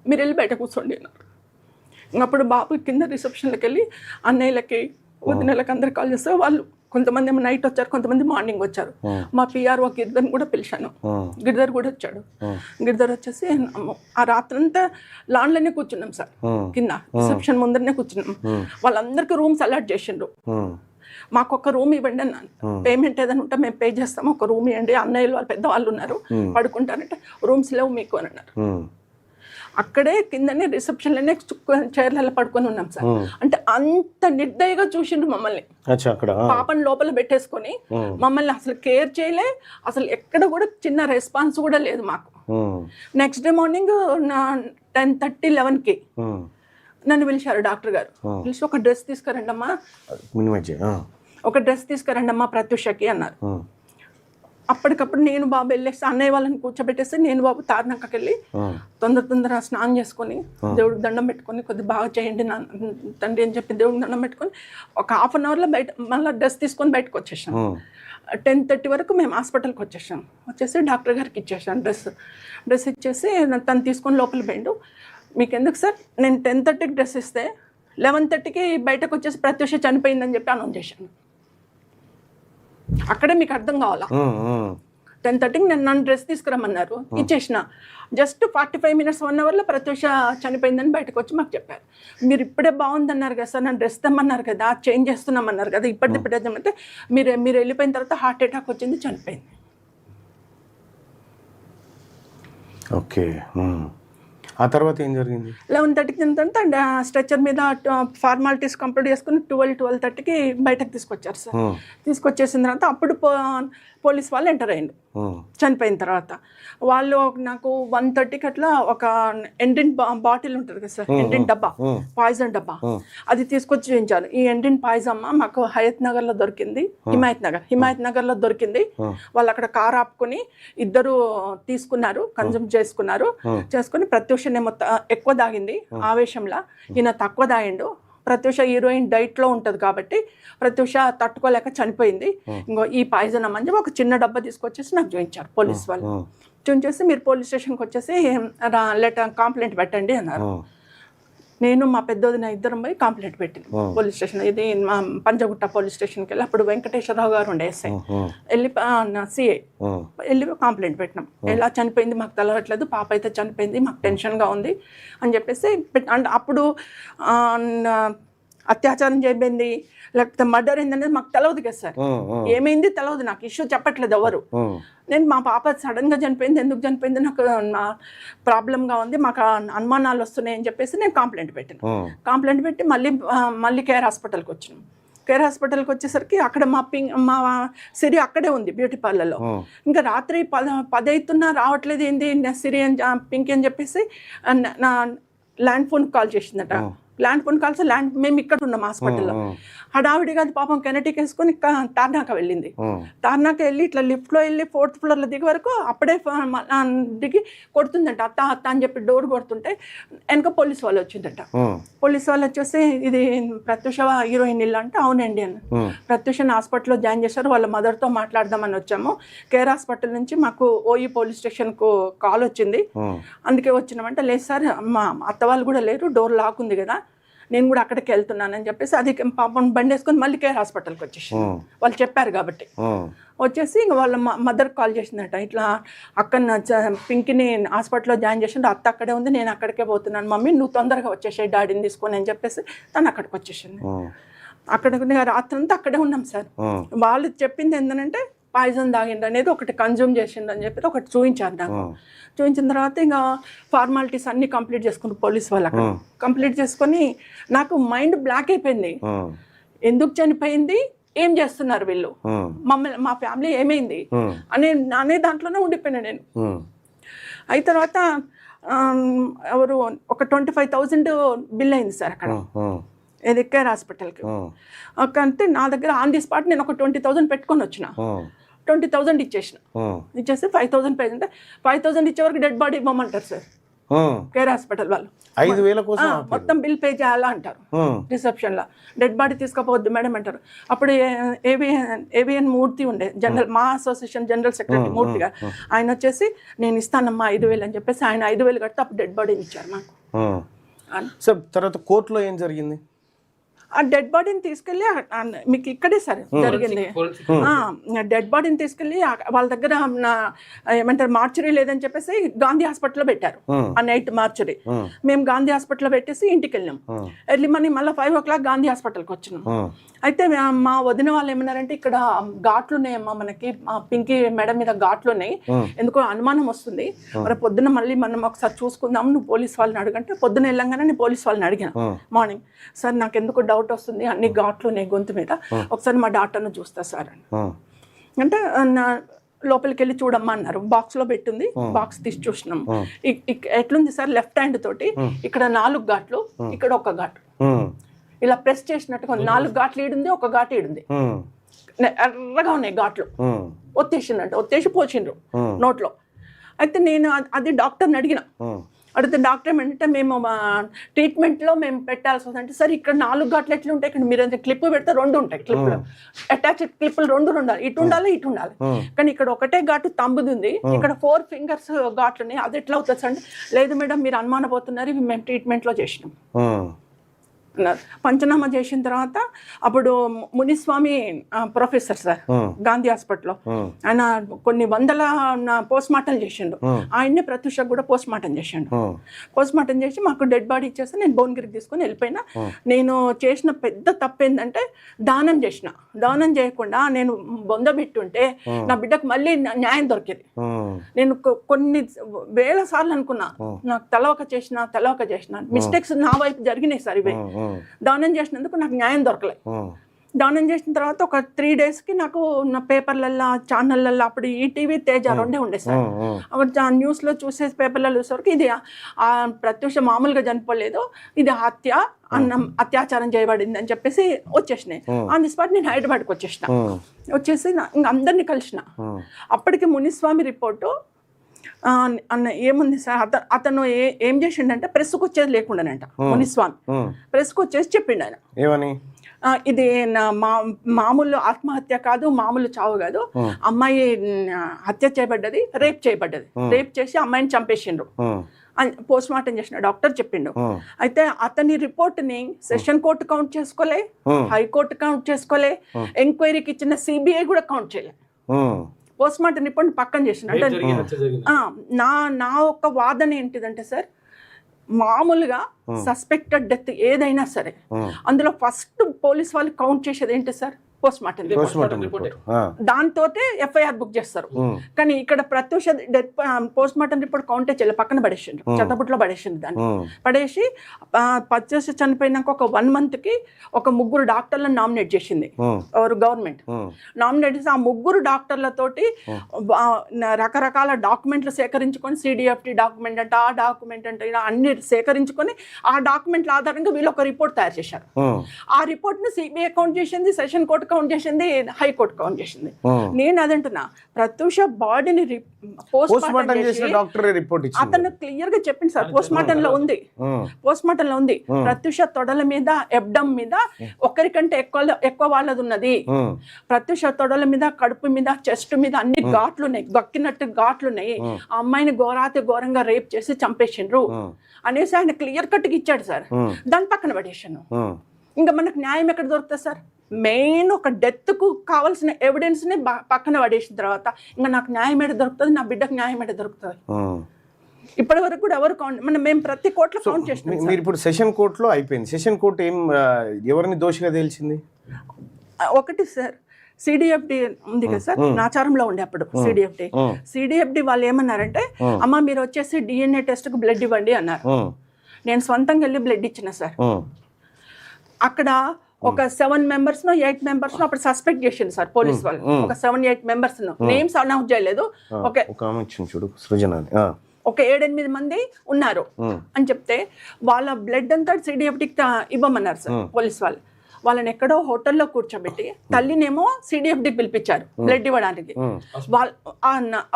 మీరు వెళ్ళి బయట కూర్చోండి అన్నారు. ఇంకప్పుడు బాబు కింద రిసెప్షన్లోకి వెళ్ళి అన్నయ్యలకి, వదినలకి అందరు కాల్ చేస్తే, వాళ్ళు కొంతమంది ఏమో నైట్ వచ్చారు, కొంతమంది మార్నింగ్ వచ్చారు. మా పిఆర్ఓ గిరిధర్ని కూడా పిలిచాను, గిరిధర్ కూడా వచ్చాడు. గిరిధర్ వచ్చేసి ఆ రాత్రంతా లాన్లోనే కూర్చున్నాం సార్, కింద రిసెప్షన్ ముందరనే కూర్చున్నాం. వాళ్ళందరికీ రూమ్స్ అలాట్ చేసిండ్రు. మాకు ఒక రూమ్ ఇవ్వండి అన్నాను, పేమెంట్ ఏదైనా ఉంటే మేము పే చేస్తాము, ఒక రూమ్ ఇవ్వండి, అన్నయ్యలు వాళ్ళు పెద్దవాళ్ళు ఉన్నారు పడుకుంటారంటే, రూమ్స్ లేవు మీకు అని అన్నారు. అక్కడే కిందనే రిసెప్షన్లోనే చైర్లలో పడుకొని ఉన్నాం సార్. అంటే అంత నిర్దయగా చూసిండ్రు మమ్మల్ని, పాపని లోపల పెట్టేసుకొని మమ్మల్ని అసలు కేర్ చేయలే, అసలు ఎక్కడ కూడా చిన్న రెస్పాన్స్ కూడా లేదు మాకు. నెక్స్ట్ డే మార్నింగ్ 10:30, 11కి నన్ను పిలిచారు డాక్టర్ గారు. పిలిచి ఒక డ్రెస్ తీసుకురండి అమ్మా ప్రత్యూషకి అన్నారు. అప్పటికప్పుడు నేను బాబు వెళ్ళేసి అన్నయ్య వాళ్ళని కూర్చోబెట్టేసి నేను బాబు తార్నాకకి వెళ్ళి తొందర స్నానం చేసుకొని దేవుడికి దండం పెట్టుకొని, కొద్దిగా బాగా చేయండి నా తండ్రి అని చెప్పి దేవుడికి దండం పెట్టుకొని ఒక 1/2 hourలో బయట మళ్ళీ డ్రెస్ తీసుకొని బయటకు వచ్చేసాం. 10:30 వరకు మేము హాస్పిటల్కి వచ్చేసి డాక్టర్ గారికి ఇచ్చేసాను డ్రెస్ ఇచ్చేసి తను తీసుకొని లోపల పోయిండు. మీకు ఎందుకు సార్, నేను 10:30కి డ్రెస్ ఇస్తే 11:30కి బయటకు వచ్చేసి ప్రత్యూష చనిపోయిందని చెప్పి అనౌన్స్ చేశాను. అక్కడే మీకు అర్థం కావాలా. 10:30కి నన్ను డ్రెస్ తీసుకురమ్మన్నారు, ఇచ్చేసిన. జస్ట్ 45 minutes 1 hourలో ప్రత్యూష చనిపోయిందని బయటకు వచ్చి మాకు చెప్పారు. మీరు ఇప్పుడే బాగుందన్నారు కదా సార్, నన్ను డ్రెస్ తెమ్మన్నారు కదా, చేంజ్ చేస్తున్నామన్నారు కదా, ఇప్పుడే అంటే మీరు వెళ్ళిపోయిన తర్వాత హార్ట్ అటాక్ వచ్చింది, చనిపోయింది. ఓకే. ఆ తర్వాత ఏం జరిగింది? 11:30కి ఏంటంటే స్ట్రెచర్ మీద ఫార్మాలిటీస్ కంప్లీట్ చేసుకుని 12:30కి బయటకు తీసుకొచ్చారు సార్. తీసుకొచ్చేసిన తర్వాత అప్పుడు పోలీస్ వాళ్ళు ఎంటర్ అయ్యిండు చనిపోయిన తర్వాత. వాళ్ళు నాకు 1:30కి అట్లా ఒక ఎండిన్ బాటిల్ ఉంటుంది కదా సార్, ఎండిన్ డబ్బా, పాయిజన్ డబ్బా, అది తీసుకొచ్చి చూపించారు. ఈ ఎండిన్ పాయిజన్ మాకు హయత్ నగర్లో దొరికింది, హిమాయత్ నగర్లో దొరికింది. వాళ్ళు అక్కడ కార్ ఆపుకొని ఇద్దరు తీసుకున్నారు, కన్జ్యూమ్ చేసుకుని ప్రత్యూష ఎక్కువ తాగింది ఆవేశంలో, ఈయన తక్కువ తాగిండు. ప్రత్యూష హీరోయిన్ డైట్లో ఉంటుంది కాబట్టి ప్రత్యూష తట్టుకోలేక చనిపోయింది. ఇంకో ఈ పాయిజన్ అని చెప్పి ఒక చిన్న డబ్బా తీసుకొచ్చేసి నాకు చూపించారు పోలీస్ వాళ్ళు. చూపించేసి మీరు పోలీస్ స్టేషన్కి వచ్చేసి కంప్లైంట్ పెట్టండి అన్నారు. నేను మా పెద్దోదిన ఇద్దరం పోయి కంప్లైంట్ పెట్టింది పోలీస్ స్టేషన్. ఇది మా పంజగుట్ట పోలీస్ స్టేషన్కి వెళ్ళి, అప్పుడు వెంకటేశ్వరరావు గారు ఉండే ఎస్ఐ, వెళ్ళి సిఐ వెళ్ళి కంప్లైంట్ పెట్టినాం. ఎలా చనిపోయింది మాకు తెలవట్లేదు, పాప అయితే చనిపోయింది, మాకు టెన్షన్గా ఉంది అని చెప్పేసి అంటే అప్పుడు అత్యాచారం చేయబడింది లేకపోతే మర్డర్ అయిందనేది మాకు తెలియదు కదా సార్. ఏమైంది తెలియదు, నాకు ఇష్యూ చెప్పట్లేదు ఎవరు. నేను మా పాప సడన్గా చనిపోయింది, ఎందుకు చనిపోయింది నాకు ప్రాబ్లంగా ఉంది, మాకు అనుమానాలు వస్తున్నాయి అని చెప్పేసి నేను కంప్లైంట్ పెట్టాను. కంప్లైంట్ పెట్టి మళ్ళీ కేర్ హాస్పిటల్కి వచ్చినాం. కేర్ హాస్పిటల్కి వచ్చేసరికి అక్కడ మా సిరి అక్కడే ఉంది బ్యూటీ పార్లర్లో. ఇంకా రాత్రి 10 అవుతున్నా రావట్లేదు, ఏంది సిరి అని పింకీ అని చెప్పేసి నా ల్యాండ్ ఫోన్కి కాల్ చేసిందట. ల్యాండ్ ఫోన్ కాల్స్ మేము ఇక్కడ ఉన్నాం హాస్పిటల్లో. హడావిడిగా అది పాపం కెనటిక్ వేసుకొని తార్నాక వెళ్ళింది. తార్నాక వెళ్ళి ఇట్లా లిఫ్ట్లో వెళ్ళి 4th ఫ్లోర్లో దిగే వరకు అప్పుడే దిగి కొడుతుందంట, అత్త అత్త అని చెప్పి డోర్ కొడుతుంటే వెనక పోలీస్ వాళ్ళు వచ్చిందట. పోలీస్ వాళ్ళు వచ్చేసి ఇది ప్రత్యూష హీరోయిన్ ఇల్లు అంటే అవునండి అని. ప్రత్యూషని హాస్పిటల్లో జాయిన్ చేశారు, వాళ్ళ మదర్తో మాట్లాడదామని వచ్చాము. కేర్ హాస్పిటల్ నుంచి మాకు ఓయి పోలీస్ స్టేషన్కు కాల్ వచ్చింది, అందుకే వచ్చినామంటే లేదు సార్ మా అత్త వాళ్ళు కూడా లేరు, డోర్ లాక్ ఉంది కదా, నేను కూడా అక్కడికి వెళ్తున్నానని చెప్పేసి అది పాపం బండి వేసుకొని మళ్ళీ కేర్ హాస్పిటల్కి వచ్చేసి వాళ్ళు చెప్పారు కాబట్టి వచ్చేసి ఇంక వాళ్ళ మదర్కి కాల్ చేసిందట, ఇట్లా అక్కడ పింకిని హాస్పిటల్లో జాయిన్ చేసిండు, అత్త అక్కడే ఉంది, నేను అక్కడికే పోతున్నాను మమ్మీ, నువ్వు తొందరగా వచ్చేసాయి డాడీని తీసుకొని అని చెప్పేసి తను అక్కడికి వచ్చేసింది. అక్కడ రాత్రంతా అక్కడే ఉన్నాం సార్. వాళ్ళు చెప్పింది ఏంటంటే పాయిజన్ తాగిండు అనేది ఒకటి, కన్జ్యూమ్ చేసిండు అని చెప్పి ఒకటి చూపించారు నాకు. చూపించిన తర్వాత ఇంకా ఫార్మాలిటీస్ అన్నీ కంప్లీట్ చేసుకున్నారు పోలీస్ వాళ్ళు. అక్కడ కంప్లీట్ చేసుకొని నాకు మైండ్ బ్లాక్ అయిపోయింది, ఎందుకు చనిపోయింది, ఏం చేస్తున్నారు వీళ్ళు, మమ్మల్ని మా ఫ్యామిలీ ఏమైంది అనే దాంట్లోనే ఉండిపోయినా నేను. అయిన తర్వాత ఎవరు ఒక 25,000 బిల్ అయింది సార్ అక్కడ ఏది కేర్ హాస్పిటల్కి. అంటే నా దగ్గర ఆన్ ది స్పాట్ నేను ఒక 20,000 పెట్టుకొని వచ్చిన, 20,000 ఇచ్చేసి 5,000 పే అంటే 5,000 ఇచ్చే వరకు డెడ్ బాడీ ఇవ్వమంటారు సార్ కేర్ హాస్పిటల్ వాళ్ళు. 5,000 కోసం మొత్తం బిల్ పే చేయాలా అంటారు రిసెప్షన్లో. డెడ్ బాడీ తీసుకుపోవద్దు మేడం అంటారు. అప్పుడు ఏవిఎన్ మూర్తి ఉండే జనరల్, మా అసోసియేషన్ జనరల్ సెక్రటరీ మూర్తి గారు, ఆయన వచ్చేసి నేను ఇస్తానమ్మా 5,000 అని చెప్పేసి ఆయన 5,000 కడితే అప్పుడు డెడ్ బాడీని ఇచ్చారు నాకు. సార్ తర్వాత కోర్టులో ఏం జరిగింది? ఆ డెడ్ బాడీని తీసుకెళ్ళి మీకు ఇక్కడే సార్ జరిగింది. డెడ్ బాడీని తీసుకెళ్ళి వాళ్ళ దగ్గర ఏమంటారు మార్చురీ లేదని చెప్పేసి గాంధీ హాస్పిటల్లో పెట్టారు. ఆ నైట్ మార్చురీ మేము గాంధీ హాస్పిటల్లో పెట్టేసి ఇంటికి వెళ్ళాం. ఎర్లీ మార్నింగ్ మళ్ళీ 5 o'clock గాంధీ హాస్పిటల్కి వచ్చినాం. అయితే మా వదిన వాళ్ళు ఏమన్నారంటే ఇక్కడ ఘాట్లు ఉన్నాయమ్మా, మనకి మా పింకీ మెడ మీద ఘాట్లు ఉన్నాయి, ఎందుకో అనుమానం వస్తుంది, మరి పొద్దున మళ్ళీ మనం ఒకసారి చూసుకుందాం, నువ్వు పోలీస్ వాళ్ళని అడగంటే పొద్దున వెళ్ళంగానే నేను పోలీస్ వాళ్ళని అడిగాను మార్నింగ్, సార్ నాకు ఎందుకు డౌట్ వస్తుంది, అన్ని ఘాట్లు ఉన్నాయి గొంతు మీద, ఒకసారి మా డాక్టర్ను చూస్తా సార్ అని అంటే లోపలికి వెళ్ళి చూడమ్మా అన్నారు. బాక్స్లో పెట్టింది, బాక్స్ తీసి చూసినాం. ఎట్లుంది సార్, లెఫ్ట్ హ్యాండ్ తోటి ఇక్కడ 4 ఘాట్లు, ఇక్కడ 1 ఘాటు, ఇలా ప్రెస్ చేసినట్టుగా 4 ఘాట్లు ఈడుంది, 1 ఘాటు ఈడుంది, ఎర్రగా ఉన్నాయి ఘాట్లు. ఒత్తేసి పోచిండ్రు నోట్లో. అయితే నేను అది డాక్టర్ని అడిగితే డాక్టర్ ఏమంటే మేము ట్రీట్మెంట్లో మేము పెట్టాల్సి వస్తుందంటే, సరే ఇక్కడ 4 ఘాట్లు ఎట్లా ఉంటాయి, ఇక్కడ మీరు క్లిప్ పెడితే 2 ఉంటాయి, క్లిప్లు అటాచ్డ్ క్లిప్లు 2 ఉండాలి, ఇటు ఉండాలి ఇటు ఉండాలి, కానీ ఇక్కడ ఒకటే ఘాటు తంబుది ఉంది, ఇక్కడ 4 ఫింగర్స్ ఘాట్లు ఉన్నాయి, అది ఎట్లా అవుతుంది అంటే, లేదు మేడం మీరు అనుమానపోతున్నారు, ఇవి మేము ట్రీట్మెంట్లో చేసినాం అన్నారు. పంచనామా చేసిన తర్వాత అప్పుడు మునిస్వామి ప్రొఫెసర్ సార్ గాంధీ హాస్పిటల్లో ఆయన కొన్ని వందల పోస్ట్ మార్టం చేసిండు. ఆయన్ని ప్రత్యూష కూడా పోస్ట్ మార్టం చేసిండు. పోస్ట్ మార్టం చేసి మాకు డెడ్ బాడీ ఇచ్చేస్తే నేను భువనగిరికి తీసుకొని వెళ్ళిపోయినా. నేను చేసిన పెద్ద తప్పు ఏంటంటే దానం చేసిన. దానం చేయకుండా నేను బొందబెట్టుంటే నా బిడ్డకు మళ్ళీ న్యాయం దొరికేది. నేను కొన్ని వేల సార్లు అనుకున్నా నాకు తెలవక చేసిన మిస్టేక్స్ నా వైపు జరిగినాయి సార్. ఇవే దానం చేసినందుకు నాకు న్యాయం దొరకలే. దానం చేసిన తర్వాత ఒక 3 daysకి నాకు నా పేపర్లల్లో ఛానళ్ళల్లో అప్పుడు ఈటీవీ తేజ రెండే ఉండే సార్. అప్పుడు న్యూస్లో చూసే పేపర్లలో చూసేవరకు ఇది ప్రత్యూష మామూలుగా చనిపోలేదు, ఇది అత్యాచారం చేయబడింది అని చెప్పేసి వచ్చేసినాయి. ఆన్ ది స్పాట్ నేను హైదరాబాద్కి వచ్చేసి ఇంకా అందరినీ కలిసిన. అప్పటికి మునిస్వామి రిపోర్టు అన్న ఏముంది సార్, అతను ఏం చేసిండంటే ప్రెస్కు వచ్చేది లేకుండానంట. మునిస్వామి ప్రెస్కు వచ్చేసి చెప్పిండు ఆయన ఏమని, ఇది మామూలు ఆత్మహత్య కాదు, మామూలు చావు కాదు, అమ్మాయి హత్య చేయబడ్డది, రేప్ చేయబడ్డది, రేప్ చేసి అమ్మాయిని చంపేసిండ్రు పోస్ట్ మార్టం చేసిన డాక్టర్ చెప్పిండు. అయితే అతని రిపోర్ట్ ని సెషన్ కోర్టు కౌంట్ చేసుకోలే, హైకోర్టు కౌంట్ చేసుకోలే, ఎంక్వైరీకి ఇచ్చిన సిబిఐ కూడా కౌంట్ చేయలే. పోస్ట్ మార్టం రిపోర్ట్ పక్కన చేసిన. అంటే నా ఒక్క వాదన ఏంటిదంటే సార్, మామూలుగా సస్పెక్టెడ్ డెత్ ఏదైనా సరే అందులో ఫస్ట్ పోలీస్ వాళ్ళు కౌంట్ చేసేది ఏంటి సార్, పోస్ట్ మార్టం రిపోర్ట్. దాంతో ఎఫ్ఐఆర్ బుక్ చేస్తారు. కానీ ఇక్కడ Pratyusha death post mortem report కౌంటే చేయలేదు, పక్కన పడేసిండు, చెత్తబుట్లో పడేసిండు. దాన్ని పడేసి ప్రత్యూష చనిపోయినాక ఒక 1 monthకి ఒక 3 డాక్టర్లను నామినేట్ చేసింది గవర్నమెంట్. నామినేట్ చేసి ఆ 3 డాక్టర్లతోటి రకరకాల డాక్యుమెంట్లు సేకరించుకొని, సిడిఎఫ్టి డాక్యుమెంట్ అంటే ఆ డాక్యుమెంట్ అంటే ఇలా అన్ని సేకరించుకొని ఆ డాక్యుమెంట్ల ఆధారంగా వీళ్ళు ఒక రిపోర్ట్ తయారు చేశారు. ఆ రిపోర్ట్ ని సిబిఐ కౌంట్ చేసింది, సెషన్ కోర్టు కౌంట్ చేసింది, హైకోర్టు కౌంట్ చేసింది. నేను అదంటున్నా, ప్రత్యూష బాడీని పోస్ట్ మార్టం చేసి అతను క్లియర్ గా చెప్పింది సార్, పోస్ట్ మార్టం లో ఉంది ప్రత్యూష తొడల మీద, ఎబ్డమ్ మీద ఒకరికంటే ఎక్కువ వాళ్ళది ఉన్నది. ప్రత్యూష తొడల మీద, కడుపు మీద, చెస్ట్ మీద అన్ని ఘాట్లున్నాయి, గక్కినట్టు ఘాట్లున్నాయి. ఆ అమ్మాయిని ఘోరంగా రేప్ చేసి చంపేసిండ్రు అనేసి ఆయన క్లియర్ కట్ గా ఇచ్చాడు సార్. దాని పక్కన పడేసాను. ఇంకా మనకు న్యాయం ఎక్కడ దొరుకుతుంది సార్? మెయిన్ ఒక డెత్ కు కావాల్సిన ఎవిడెన్స్ ని పక్కన పడేసిన తర్వాత ఇంకా నాకు న్యాయం ఎక్కడ దొరుకుతుంది, నా బిడ్డకు న్యాయం ఎక్కడ దొరుకుతుంది? ఇప్పటి వరకు కూడా ఎవరు కౌంట్, మేము ప్రతి కోర్టులో కౌంట్ చేసినాం. మీరు ఇప్పుడు సెషన్ కోర్టులో అయిపోయింది. సెషన్ కోర్టు ఎవరిని దోషిగా తేల్చింది? ఒకటి సార్, సిడిఎఫ్డి ఉంది కదా సార్, నాచారంలో ఉండే అప్పుడు సిడిఎఫ్డి వాళ్ళు ఏమన్నారంటే, అమ్మ మీరు వచ్చేసి DNA టెస్ట్ కు బ్లడ్ ఇవ్వండి అన్నారు. నేను స్వంతంగా వెళ్ళి బ్లడ్ ఇచ్చిన సార్. అక్కడ ఒక 7 members 8 members అప్పుడు సస్పెక్ట్ చేసింది సార్ పోలీస్ వాళ్ళు. ఒక 7-8 members నేమ్స్ అనౌన్స్ చేయలేదు. ఒక 7-8 మంది ఉన్నారు అని చెప్తే వాళ్ళ బ్లడ్ అంతా సిడిఎఫ్డికి ఇవ్వమన్నారు సార్ పోలీస్ వాళ్ళు. వాళ్ళని ఎక్కడో హోటల్లో కూర్చోబెట్టి తల్లినేమో సిడిఎఫ్డికి పిలిపించారు బ్లడ్ ఇవ్వడానికి.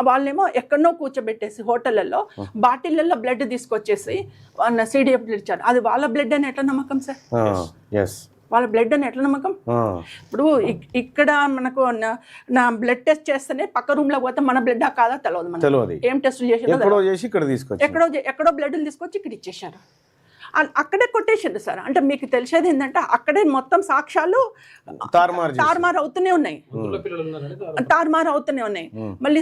వాళ్ళేమో ఎక్కడనో కూర్చోబెట్టేసి హోటళ్లలో బాటిళ్లలో బ్లడ్ తీసుకొచ్చేసి సిడిఎఫ్డి ఇచ్చారు. అది వాళ్ళ బ్లడ్ అని ఎట్లా నమ్మకం సార్? వాళ్ళ బ్లడ్ అని ఎట్లా నమ్మకం? ఇప్పుడు ఇక్కడ మనకు నా బ్లడ్ టెస్ట్ చేస్తేనే పక్క రూమ్ లో పోతే మన బ్లడ్ కాదా తెలియదు. ఏం టెస్ట్ చేసి ఎక్కడో బ్లడ్ తీసుకొచ్చి ఇక్కడ ఇచ్చేసారు. అక్కడే కొట్టేసారు సార్. అంటే మీకు తెలిసేది ఏంటంటే అక్కడే మొత్తం సాక్ష్యాలు తారుమారు అవుతూనే ఉన్నాయి. మళ్ళీ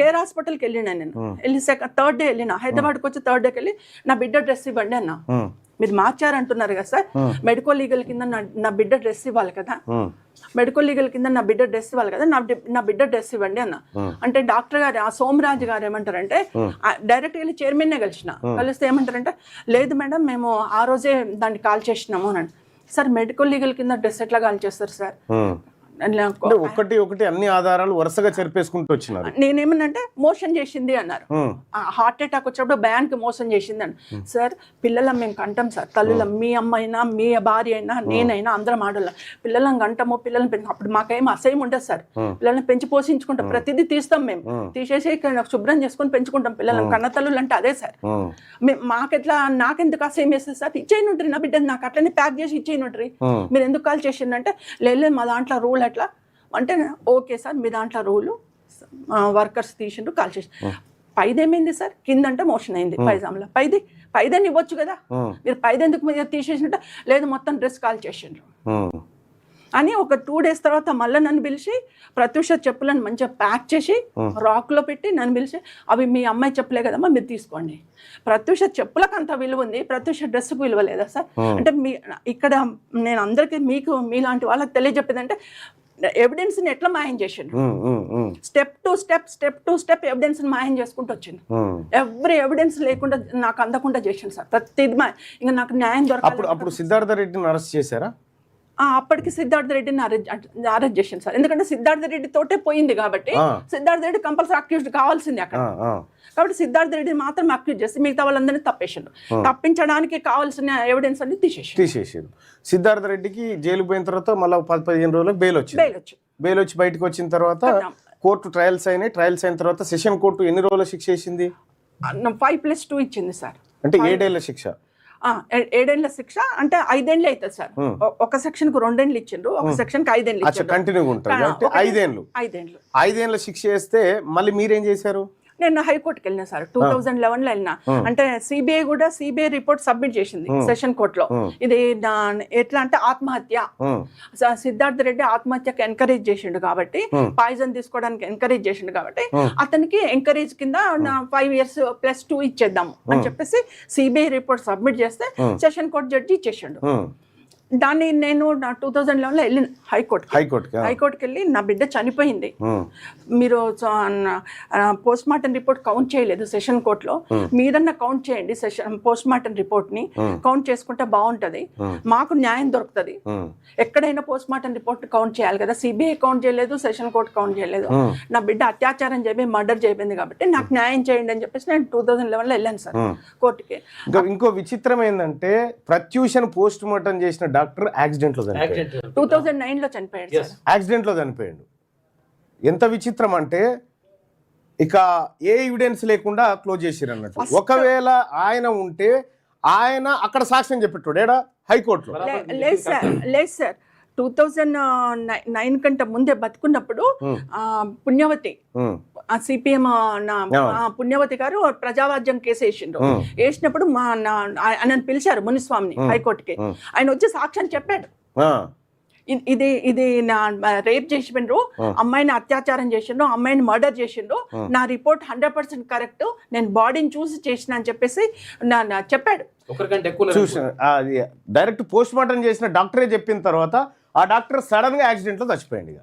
కేర్ హాస్పిటల్కి వెళ్ళినా నేను. వెళ్ళి 3rd day వెళ్ళినా, హైదరాబాద్కి వచ్చి 3rd dayకి వెళ్ళి నా బిడ్డ డ్రెస్ ఇవ్వండి అన్న. మీరు మార్చారంటున్నారు కదా సార్, మెడికల్ లీగల్ కింద నా బిడ్డ డ్రెస్ ఇవ్వాలి కదా, మెడికల్ లీగల్ కింద నా బిడ్డ డ్రెస్ ఇవ్వాలి కదా, నా బిడ్డ డ్రెస్ ఇవ్వండి అన్న. అంటే డాక్టర్ గారు, ఆ సోమరాజు గారు ఏమంటారంటే, డైరెక్ట్ వెళ్ళి చైర్మన్నే కలిస్తే ఏమంటారంటే, లేదు మేడం మేము ఆ రోజే దాన్ని కాల్ చేసినాము అని. సార్ మెడికల్ లీగల్ కింద డ్రెస్ ఎట్లా కాల్ చేస్తారు సార్? ఒకటి అన్ని ఆధారాలు వరుసగా చెరిపేసుకుంటూ వచ్చినారు. నేనేమన్నంటే మోసం చేసింది అన్నారు. హార్ట్ అటాక్ వచ్చినప్పుడు భయానికి మోసం చేసింది అని. సార్ పిల్లలం మేము కంటాం సార్, తల్లులం, మీ అమ్మ అయినా మీ భార్య అయినా నేనైనా అందరం ఆడోళ్ళం. పిల్లలను కంటాము, పిల్లల్ని పెంచాం. అప్పుడు మాకేం అసహ్యం ఉంటుంది సార్. పిల్లల్ని పెంచి పోషించుకుంటాం, ప్రతిదీ తీస్తాం, మేము తీసేసి శుభ్రం చేసుకొని పెంచుకుంటాం పిల్లలను. కన్న తల్లులు అంటే అదే సార్. మాకెట్లా, నాకెందుకు అసహ్యం వేస్తుంది సార్? ఇచ్చేయనుంటారు నా బిడ్డని, నాకు అట్లనే ప్యాక్ చేసి ఇచ్చేయనుంటారు. మీరు ఎందుకు కాల్ చేసిందంటే, లేదు మా దాంట్లో రూల్ అట్లా అంటే, ఓకే సార్ మీ దాంట్లో రూలు, వర్కర్స్ తీసిండ్రు కాల్ చేసి. పైదేమైంది సార్, కింద అంటే మోషన్ అయింది పైజామ్లో, పైదని ఇవ్వచ్చు కదా, మీరు పైదెందుకు మీద తీసేసినట్టు, లేదు మొత్తం డ్రెస్ కాల్ చేసిండ్రు అని. ఒక 2 days తర్వాత మళ్ళీ నన్ను పిలిచి ప్రత్యూష చెప్పులను మంచిగా ప్యాక్ చేసి రాక్లో పెట్టి నన్ను పిలిచి, అవి మీ అమ్మాయి చెప్పులే కదమ్మా మీరు తీసుకోండి. ప్రత్యూష చెప్పులకు అంత విలువ ఉంది, ప్రత్యూష డ్రెస్కు విలువ లేదా సార్? అంటే ఇక్కడ నేను అందరికీ మీకు మీలాంటి వాళ్ళకి తెలియజెప్పేదంటే ఎవిడెన్స్ని ఎట్లా మాయం చేసిండు, స్టెప్ టు స్టెప్ ఎవిడెన్స్ని మాయం చేసుకుంటూ వచ్చింది. ఎవ్రీ ఎవిడెన్స్ లేకుండా నాకు అందకుండా చేసిండు సార్ ప్రతిది. ఇంకా నాకు న్యాయం దొరకదు. అప్పుడు సిద్ధార్థ రెడ్డిని అరెస్ట్ చేశారా? అప్పటికి సిద్ధార్థ రెడ్డిని అరెస్ట్ చేసింది సార్. ఎందుకంటే సిద్ధార్థ రెడ్డి తోటే పోయింది కాబట్టి సిద్ధార్థ రెడ్డి కంపల్సరీ అక్యూజ్డ్ కావాల్సింది అక్కడ. కాబట్టి సిద్ధార్థ రెడ్డిని మాత్రం అక్యూజ్ చేసి మిగతా వాళ్ళందరినీ తప్పేసిండు. తప్పించడానికి కావాల్సిన ఎవిడెన్స్ అన్ని తీసేసారు. సిద్ధార్థ రెడ్డికి జైలు పోయిన తర్వాత మళ్ళీ 10-15 రోజులకు బెయిల్ వచ్చి బయటకు వచ్చిన తర్వాత కోర్టు ట్రయల్స్ అయిన తర్వాత సెషన్ కోర్టు ఎన్ని రోజుల శిక్ష వేసింది? 5+2 ఇచ్చింది సార్. అంటే 7 ఏళ్ల శిక్ష. 7 ఏళ్ల శిక్ష అంటే 5 ఏళ్ళు అవుతుంది సార్. ఒక సెక్షన్ కు 2 ఏళ్ళు ఇచ్చిండ్రు, ఒక సెక్షన్ కి 5 ఏళ్ళు ఇచ్చిండ్రు. కంటిన్యూగా ఉంటుంది అంటే 5 ఏళ్ళ శిక్ష వేస్తే మళ్ళీ మీరేం చేశారు? నేను హైకోర్టుకి వెళ్ళినా సార్ 2011లో వెళ్ళినా. అంటే సిబిఐ రిపోర్ట్ సబ్మిట్ చేసింది సెషన్ కోర్టులో. ఇది ఎట్లా అంటే ఆత్మహత్య, సిద్ధార్థ రెడ్డి ఆత్మహత్యకి ఎంకరేజ్ చేసిండు కాబట్టి, పాయిజన్ తీసుకోవడానికి ఎంకరేజ్ చేసిండు కాబట్టి అతనికి ఎంకరేజ్ కింద 5 years +2 ఇచ్చేద్దాము అని చెప్పేసి సిబిఐ రిపోర్ట్ సబ్మిట్ చేస్తే సెషన్ కోర్టు జడ్జి ఇచ్చేసిండు. దాన్ని నేను 2011లో వెళ్ళిన హైకోర్టుకి వెళ్ళి, నా బిడ్డ చనిపోయింది, మీరు పోస్ట్ మార్టం రిపోర్ట్ కౌంట్ చేయలేదు సెషన్ కోర్టులో, మీరన్నా కౌంట్ చేయండి పోస్ట్ మార్టం రిపోర్ట్ ని, కౌంట్ చేసుకుంటే బాగుంటది, మాకు న్యాయం దొరుకుతుంది. ఎక్కడైనా పోస్ట్ మార్టం రిపోర్ట్ కౌంట్ చేయాలి కదా, సిబిఐ కౌంట్ చేయలేదు, సెషన్ కోర్టు కౌంట్ చేయలేదు, నా బిడ్డ అత్యాచారం చేయి మర్డర్ చేయబడింది కాబట్టి నాకు న్యాయం చేయండి అని చెప్పేసి నేను 2011లో వెళ్ళాను సార్ కోర్టుకి. ఇంకో విచిత్రం ఏంటంటే ప్రత్యూషను పోస్ట్ మార్టం చేసిన డాక్టర్ యాక్సిడెంట్ లో చనిపోయాడు. 2009లో చనిపోయాడు సార్. యాక్సిడెంట్ లో చనిపోయాడు. ఎంత విచిత్రం అంటే ఇక ఏ ఎవిడెన్స్ లేకుండా క్లోజ్ చేసిరు అన్నట్టు. ఒకవేళ ఆయన ఉంటే ఆయన అక్కడ సాక్ష్యం చెప్పేటోడు ఏడా హైకోర్టులో. లేదు సార్ 2009 కంటే ముందే బతుకున్నప్పుడు పుణ్యవతి సిపిఎం పుణ్యవతి గారు ప్రజావాజ్యం కేసు వేసినప్పుడు ఆయన పిలిచారు మునిస్వామిని హైకోర్టుకి. ఆయన వచ్చి సాక్ష్యం చెప్పాడు, ఇది నా రేప్ చేసిండ్రు, అమ్మాయిని అత్యాచారం చేసిండ్రు, అమ్మాయిని మర్డర్ చేసిండ్రు, నా రిపోర్ట్ 100% కరెక్ట్, నేను బాడీని చూసి చేసిన అని చెప్పేసి చెప్పాడు. డైరెక్ట్ పోస్ట్ మార్టం చేసిన డాక్టరే చెప్పిన తర్వాత ఆ డాక్టర్ సడన్ గా యాక్సిడెంట్ లో చచ్చిపోయాడు. ఇక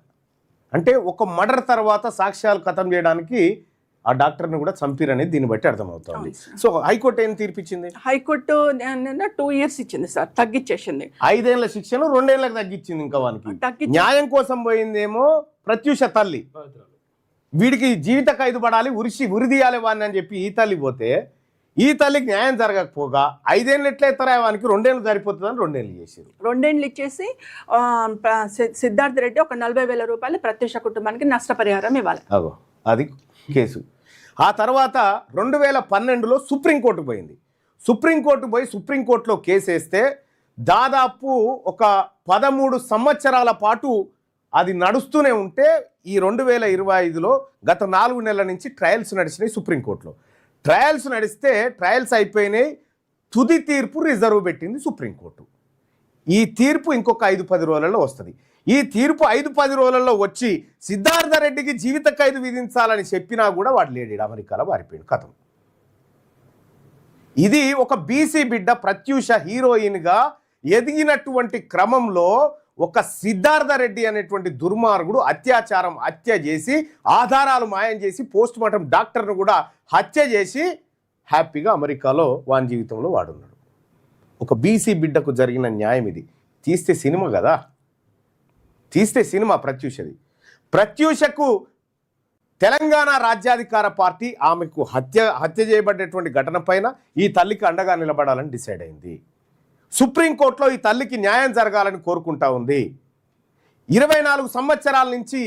అంటే ఒక మర్డర్ తర్వాత సాక్ష్యాలు ఖతం చేయడానికి ఆ డాక్టర్ని కూడా చంపిరనేది దీన్ని బట్టి అర్థమవుతుంది. సో హైకోర్టు ఏం తీర్పిచ్చింది? హైకోర్టు 2 years ఇచ్చింది సార్, తగ్గించేసింది. 5 ఏళ్ల శిక్షను 2 ఏళ్లకు తగ్గించింది. ఇంకా వానికి న్యాయం కోసం పోయిందేమో ప్రత్యూష తల్లి, వీడికి జీవిత ఖైదు పడాలి, ఉరి తీయాలి వాడిని అని చెప్పి ఈ తల్లి పోతే, ఈ తల్లికి న్యాయం జరగకపోగా 5 ఏళ్ళు ఎట్లయితారా వానికి 2 ఏళ్ళు సరిపోతుందని 2 ఏళ్ళు చేశారు. 2 ఏళ్ళు ఇచ్చేసి సిద్ధార్థ రెడ్డి ఒక 40,000 రూపాయలు ప్రత్యూష కుటుంబానికి నష్టపరిహారం ఇవ్వాలి. అది కేసు. ఆ తర్వాత 2012లో సుప్రీంకోర్టు పోయింది. సుప్రీంకోర్టులో కేసు వేస్తే దాదాపు ఒక 13 సంవత్సరాల పాటు అది నడుస్తూనే ఉంటే ఈ 2025లో గత 4 నెలల నుంచి ట్రయల్స్ నడిచినాయి సుప్రీంకోర్టులో. ట్రయల్స్ నడిస్తే ట్రయల్స్ అయిపోయినాయి, తుది తీర్పు రిజర్వ్ పెట్టింది సుప్రీంకోర్టు. ఈ తీర్పు ఇంకొక 5-10 రోజులలో వస్తుంది. ఈ తీర్పు 5-10 రోజులలో వచ్చి సిద్ధార్థ రెడ్డికి జీవిత ఖైదు విధించాలని చెప్పినా కూడా వాడు లేడీ అమెరికాలో పారిపోయాడు. కథం. ఇది ఒక బీసీ బిడ్డ ప్రత్యూష హీరోయిన్గా ఎదిగినటువంటి క్రమంలో ఒక సిద్ధార్థ రెడ్డి అనేటువంటి దుర్మార్గుడు హత్య చేసి ఆధారాలు మాయం చేసి పోస్ట్ మార్టం డాక్టర్ను కూడా హత్య చేసి హ్యాపీగా అమెరికాలో వాని జీవితంలో వాడున్నాడు. ఒక బీసీ బిడ్డకు జరిగిన న్యాయం ఇది. తీస్తే సినిమా కదా, తీస్తే సినిమా ప్రత్యూషది. ప్రత్యూషకు తెలంగాణ రాజ్యాధికార పార్టీ ఆమెకు హత్య చేయబడ్డటువంటి ఘటన పైన ఈ తల్లికి అండగా నిలబడాలని డిసైడ్ అయింది. సుప్రీంకోర్టులో ఈ తల్లికి న్యాయం జరగాలని కోరుకుంటా ఉంది. 24 సంవత్సరాల నుంచి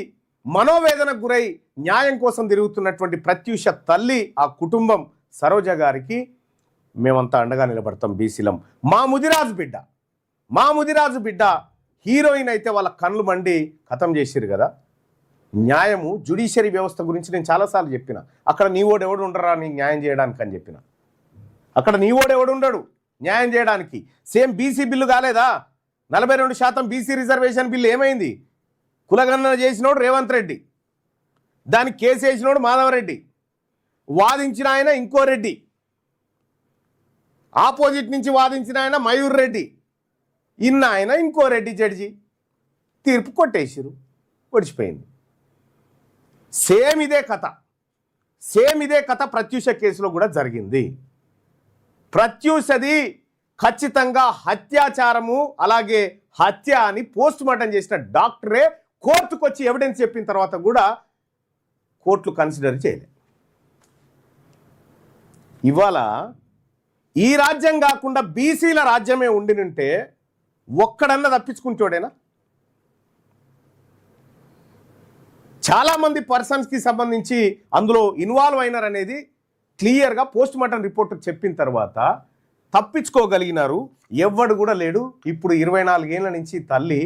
మనోవేదనకు గురై న్యాయం కోసం తిరుగుతున్నటువంటి ప్రత్యూష తల్లి, ఆ కుటుంబం, సరోజ గారికి మేమంతా అండగా నిలబడతాం బీసీలం. మా ముదిరాజు బిడ్డ హీరోయిన్ అయితే వాళ్ళ కళ్ళు మండి ఖతం చేసిరు కదా. న్యాయము జ్యుడిషియరీ వ్యవస్థ గురించి నేను చాలాసార్లు చెప్పిన. అక్కడ నీవోడు ఎవడు ఉండరా నీకు న్యాయం చేయడానికి అని చెప్పిన. అక్కడ నీవోడు ఎవడు ఉండడు న్యాయం చేయడానికి. సేమ్ బీసీ బిల్లు కాలేదా? 42% బీసీ రిజర్వేషన్ బిల్లు ఏమైంది? కులగణన చేసినోడు రేవంత్ రెడ్డి, దానికి కేసు వేసినోడు మాధవరెడ్డి, వాదించిన ఆయన ఇంకో రెడ్డి, ఆపోజిట్ నుంచి వాదించిన ఆయన మయూర్ రెడ్డి, ఇన్న ఆయన ఇంకో రెడ్డి జడ్జి. తీర్పు కొట్టేసిరు, ఒడిచిపోయింది. సేమ్ ఇదే కథ ప్రత్యూష కేసులో కూడా జరిగింది. ప్రత్యూషది ఖచ్చితంగా హత్యాచారము, అలాగే హత్య అని పోస్ట్ మార్టం చేసిన డాక్టరే కోర్టుకు వచ్చి ఎవిడెన్స్ చెప్పిన తర్వాత కూడా కోర్టులు కన్సిడర్ చేయలేదు. ఇవాళ ఈ రాజ్యం కాకుండా బీసీల రాజ్యమే ఉండినుంటే ఒక్కడన్నా తప్పించుకుంటోడేనా? చాలామంది పర్సన్స్కి సంబంధించి అందులో ఇన్వాల్వ్ అయినారనేది క్లియర్గా పోస్ట్ మార్టం రిపోర్ట్ చెప్పిన తర్వాత తప్పించుకోగలిగినారు. ఎవ్వడు కూడా లేడు. ఇప్పుడు 24 ఏళ్ల నుంచి తల్లి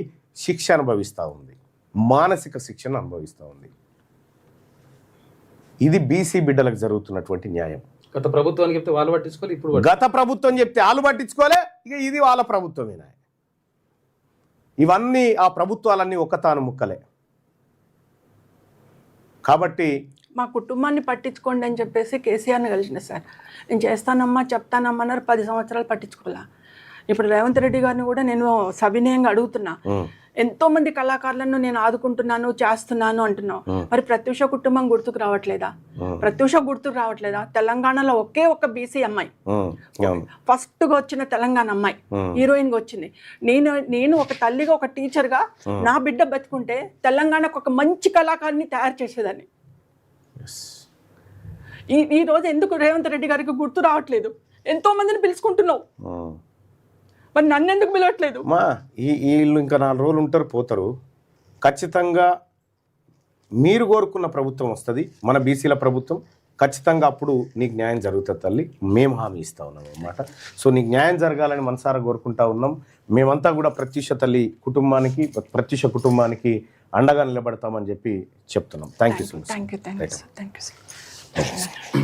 శిక్ష అనుభవిస్తూ ఉంది, మానసిక శిక్షను అనుభవిస్తూ ఉంది. ఇది బీసీ బిడ్డలకు జరుగుతున్నటువంటి న్యాయం. గత ప్రభుత్వానికి చెప్తే వాళ్ళు పట్టించుకోవాలి, ఇప్పుడు గత ప్రభుత్వం చెప్తే వాళ్ళు పట్టించుకోలే, ఇక ఇది వాళ్ళ ప్రభుత్వమేనా? ఇవన్నీ ఆ ప్రభుత్వాలన్నీ ఒక్కతాను ముక్కలే. కాబట్టి మా కుటుంబాన్ని పట్టించుకోండి అని చెప్పేసి కేసీఆర్ని కలిసిన సార్. నేను చేస్తానమ్మా చెప్తానమ్మా అన్నారు, 10 సంవత్సరాలు పట్టించుకోలే. ఇప్పుడు రేవంత్ రెడ్డి గారిని కూడా నేను సవినయంగా అడుగుతున్నా, ఎంతో మంది కళాకారులను నేను ఆదుకుంటున్నాను చేస్తున్నాను అంటున్నావు, మరి ప్రత్యూష కుటుంబం గుర్తుకు రావట్లేదా? తెలంగాణలో ఒకే ఒక బీసీ అమ్మాయి, ఫస్ట్ గా వచ్చిన తెలంగాణ అమ్మాయి హీరోయిన్ గా వచ్చింది. నేను ఒక తల్లిగా, ఒక టీచర్ గా నా బిడ్డ బతుకుంటే తెలంగాణకు ఒక మంచి కళాకారిని తయారు చేసేదాన్ని. ఈ రోజు ఎందుకు రేవంత్ రెడ్డి గారికి గుర్తు రావట్లేదు? ఎంతో మందిని పిలుచుకుంటున్నావు, మరి నన్ను ఎందుకు పిలవట్లేదు? వీళ్ళు ఇంకా 4 రోజులు ఉంటారు, పోతారు. ఖచ్చితంగా మీరు కోరుకున్న ప్రభుత్వం వస్తుంది, మన బీసీల ప్రభుత్వం. ఖచ్చితంగా అప్పుడు నీకు న్యాయం జరుగుతుంది తల్లి, మేము హామీ ఇస్తూ ఉన్నాం అన్నమాట. సో నీకు న్యాయం జరగాలని మనసారా కోరుకుంటా ఉన్నాం. మేమంతా కూడా ప్రత్యూష తల్లి కుటుంబానికి, ప్రత్యూష కుటుంబానికి అండగా నిలబడతామని చెప్పి చెప్తున్నాం. Thank you so much. Thank you sir.